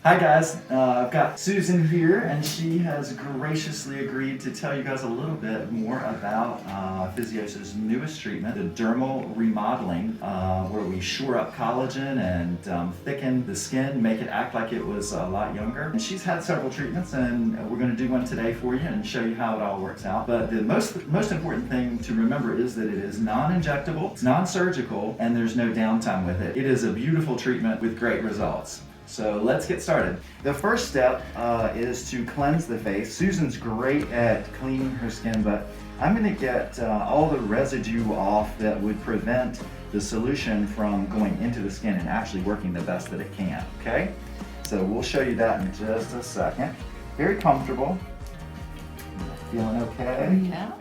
Hi guys, I've got Susan here and she has graciously agreed to tell you guys a little bit more about Physios's newest treatment, the Dermal Remodeling, where we shore up collagen and thicken the skin, make it act like it was a lot younger. And she's had several treatments and we're going to do one today for you and show you how it all works out. But the most important thing to remember is that it is non-injectable, it's non-surgical, and there's no downtime with it. It is a beautiful treatment with great results. So let's get started. The first step is to cleanse the face. Susan's great at cleaning her skin, but I'm going to get all the residue off that would prevent the solution from going into the skin and actually working the best that it can, okay? So we'll show you that in just a second. Very comfortable. Feeling okay? Yeah.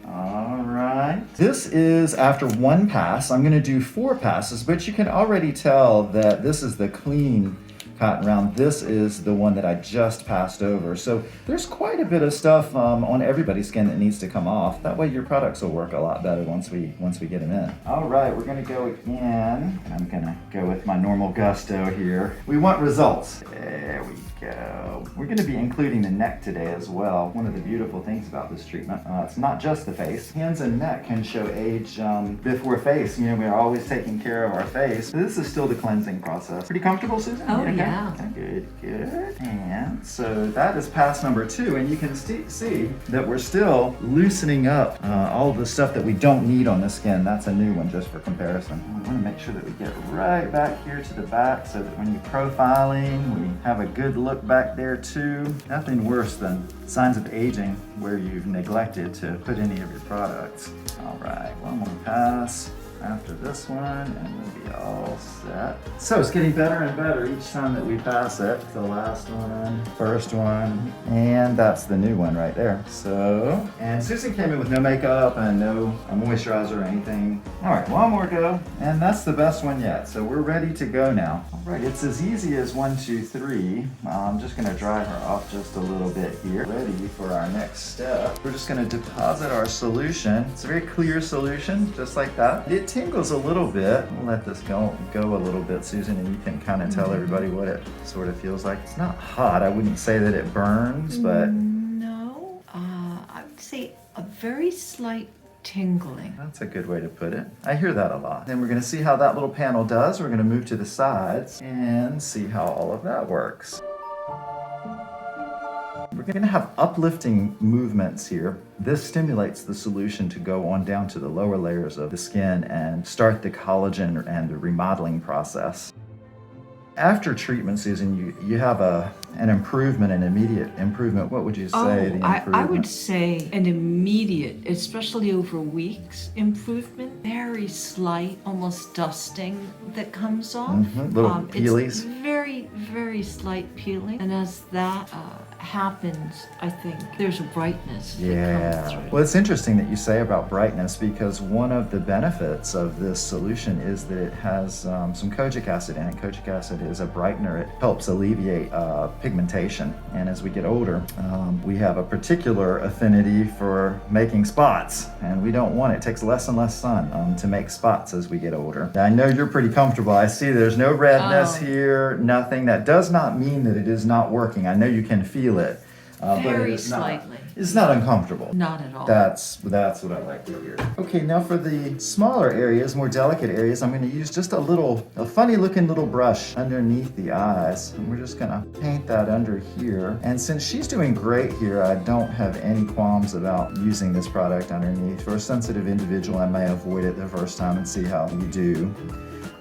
All right. This is after one pass. I'm going to do 4 passes, but you can already tell that this is the clean cotton round. This is the one that I just passed over. So there's quite a bit of stuff on everybody's skin that needs to come off. That way your products will work a lot better once we get them in. All right, we're going to go again. I'm going to go with my normal gusto here. We want results. There we go. We're going to be including the neck today as well. One of the beautiful things about this treatment, it's not just the face. Hands and neck can show age before face. You know, we're always taking care of our face. So this is still the cleansing process. Pretty comfortable, Susan? Oh, Okay. yeah. Okay, good. And so that is pass number 2, and you can see that we're still loosening up all the stuff that we don't need on the skin. That's a new one just for comparison. We want to make sure that we get right back here to the back so that when you're profiling, we have a good look back there too. Nothing worse than signs of aging where you've neglected to put any of your products. All right, one more pass after this one and we'll be all set. So it's getting better and better each time that we pass it. The last one, first one, and that's the new one right there. So, and Susan came in with no makeup and no moisturizer or anything. All right, one more go, and that's the best one yet. So we're ready to go now. All right, it's as easy as 1, 2, 3. I'm just gonna dry her off just a little bit here. Ready for our next step. We're just gonna deposit our solution. It's a very clear solution, just like that. It tingles a little bit. We'll let this go a little bit, Susan, and you can kind of tell everybody what it sort of feels like. It's not hot. I wouldn't say that it burns, but No, I would say a very slight tingling. that's a good way to put it. I hear that a lot. Then we're going to see how that little panel does. We're going to move to the sides and see how all of that works. We're going to have uplifting movements here. This stimulates the solution to go on down to the lower layers of the skin and start the collagen and the remodeling process. After treatment, Susan, you have an improvement, an immediate improvement. What would you say the improvement? I would say an immediate, especially over weeks, improvement. Very slight, almost dusting that comes off. Little peelies. It's very, very slight peeling. And as that happens, I think there's a brightness that comes through. Well, it's interesting that you say about brightness because one of the benefits of this solution is that it has some kojic acid in it. Kojic acid is a brightener. It helps alleviate pigmentation. And as we get older, we have a particular affinity for making spots, and we don't want it. It takes less and less sun to make spots as we get older. I know you're pretty comfortable. I see there's no redness here, nothing. That does not mean that it is not working. I know you can feel it, but it is slightly. It's not uncomfortable. Not at all. That's what I like to hear. Okay, now for the smaller areas, more delicate areas, I'm going to use just a funny looking little brush underneath the eyes. And we're just going to paint that under here. And since she's doing great here, I don't have any qualms about using this product underneath. For a sensitive individual, I may avoid it the first time and see how you do.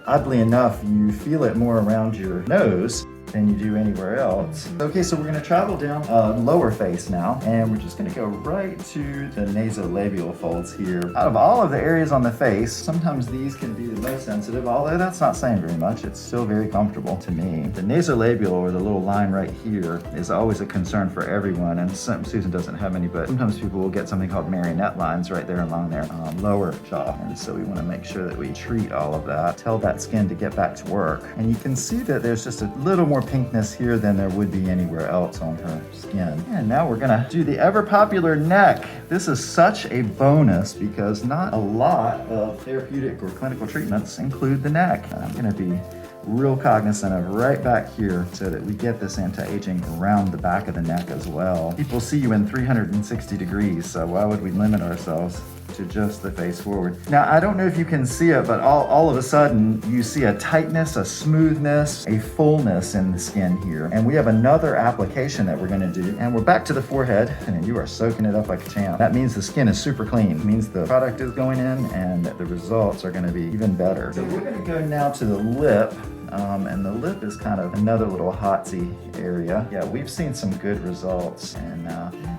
Oddly enough, you feel it more around your nose than you do anywhere else. Okay, so we're going to travel down lower face now, and we're just going to go right to the nasolabial folds here. Out of all of the areas on the face, sometimes these can be the most sensitive, although that's not saying very much. It's still very comfortable to me. The nasolabial, or the little line right here, is always a concern for everyone, and Susan doesn't have any, but sometimes people will get something called marionette lines right there along their lower jaw, and so we want to make sure that we treat all of that, tell that skin to get back to work. And you can see that there's just a little more pinkness here than there would be anywhere else on her skin. And now we're gonna do the ever popular neck. This is such a bonus because not a lot of therapeutic or clinical treatments include the neck. I'm gonna be real cognizant of right back here so that we get this anti-aging around the back of the neck as well. People see you in 360 degrees, so why would we limit ourselves to just the face forward? Now, I don't know if you can see it, but all of a sudden you see a tightness, a smoothness, a fullness in the skin here. And we have another application that we're gonna do. And we're back to the forehead, and you are soaking it up like a champ. That means the skin is super clean. It means the product is going in and the results are gonna be even better. So we're gonna go now to the lip. And the lip is kind of another little hotsy area. Yeah, we've seen some good results, and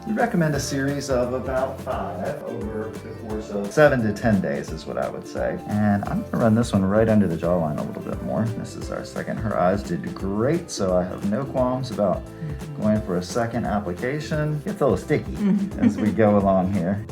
we recommend a series of about 5 over the course of 7 to 10 days is what I would say. And I'm gonna run this one right under the jawline a little bit more. This is our second. Her eyes did great, so I have no qualms about going for a second application. It's a little sticky as we go along here.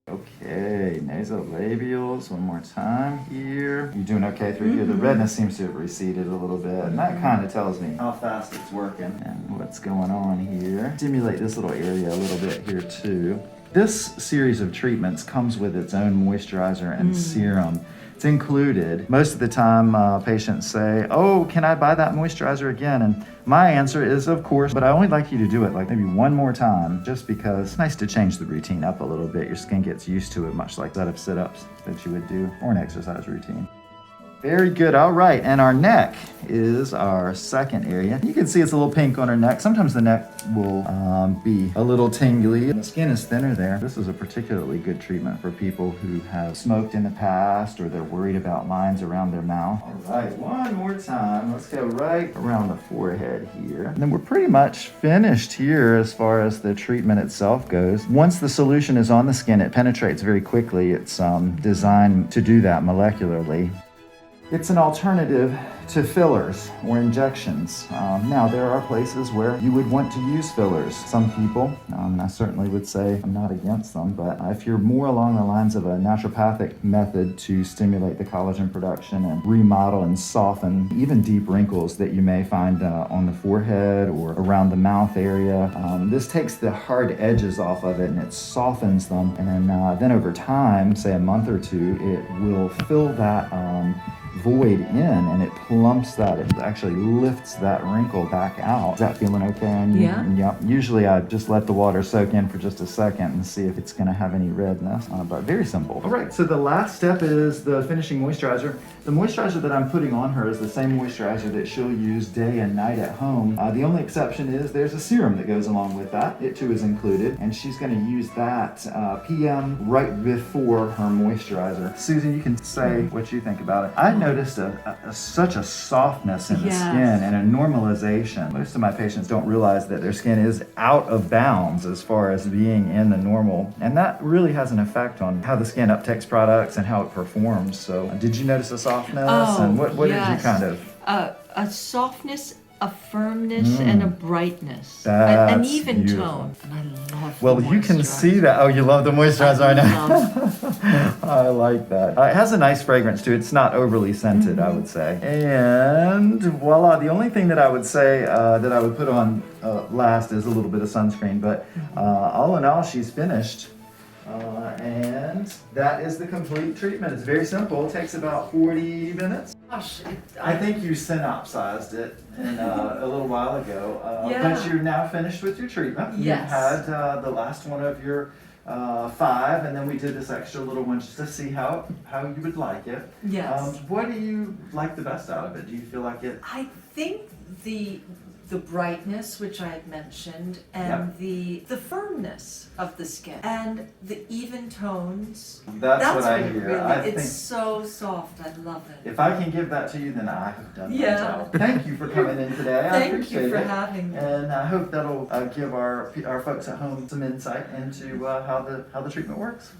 Okay, nasolabials, one more time here. You're doing okay through here. The redness seems to have receded a little bit, and that kind of tells me how fast it's working and what's going on here. Stimulate this little area a little bit here too. This series of treatments comes with its own moisturizer and serum. It's included. Most of the time, patients say, oh, can I buy that moisturizer again? And my answer is, of course, but I only like you to do it like maybe one more time, just because it's nice to change the routine up a little bit. Your skin gets used to it, much like that of sit-ups that you would do, or an exercise routine. Very good. All right. And our neck is our second area. You can see it's a little pink on her neck. Sometimes the neck will be a little tingly. The skin is thinner there. This is a particularly good treatment for people who have smoked in the past or they're worried about lines around their mouth. All right. One more time. Let's go right around the forehead here. And then we're pretty much finished here as far as the treatment itself goes. Once the solution is on the skin, it penetrates very quickly. It's designed to do that molecularly. It's an alternative to fillers or injections. Now, there are places where you would want to use fillers. Some people, I certainly would say I'm not against them, but if you're more along the lines of a naturopathic method to stimulate the collagen production and remodel and soften even deep wrinkles that you may find on the forehead or around the mouth area, this takes the hard edges off of it and it softens them. And then over time, say a month or two, it will fill that void in and it plumps that. It actually lifts that wrinkle back out. Is that feeling okay on you? Yeah. Yep. Usually I just let the water soak in for just a second and see if it's going to have any redness, but very simple. All right, so the last step is the finishing moisturizer. The moisturizer that I'm putting on her is the same moisturizer that she'll use day and night at home. The only exception is there's a serum that goes along with that. It too is included, and she's going to use that PM right before her moisturizer. Susan, you can say what you think about it. I noticed such a softness in the skin and a normalization. Most of my patients don't realize that their skin is out of bounds as far as being in the normal, and that really has an effect on how the skin uptakes products and how it performs. So did you notice a softness? And what did you kind of... A softness, a firmness, and a brightness. That's an even beautiful tone. And I love Well, the you can moisturizer. see that. Oh, you love the moisturizer, I know. love I like that. It has a nice fragrance too. It's not overly scented, I would say. And voila, the only thing that I would say that I would put on last is a little bit of sunscreen. But all in all, she's finished. And that is the complete treatment. It's very simple. It takes about 40 minutes. Gosh, I think you synopsized it in, a little while ago. Yeah. But you're now finished with your treatment. Yes. You had the last one of your 5, and then we did this extra little one just to see how you would like it. Yes. What do you like the best out of it? Do you feel like it? I think the brightness, which I had mentioned, and the firmness of the skin, and the even tones. That's what I hear. Really, I it's think so soft. I love it. if I can give that to you, then I have done my Yeah. job. Thank you for coming in today. I Thank appreciate you for it. having me. And I hope that'll give our folks at home some insight into how the treatment works.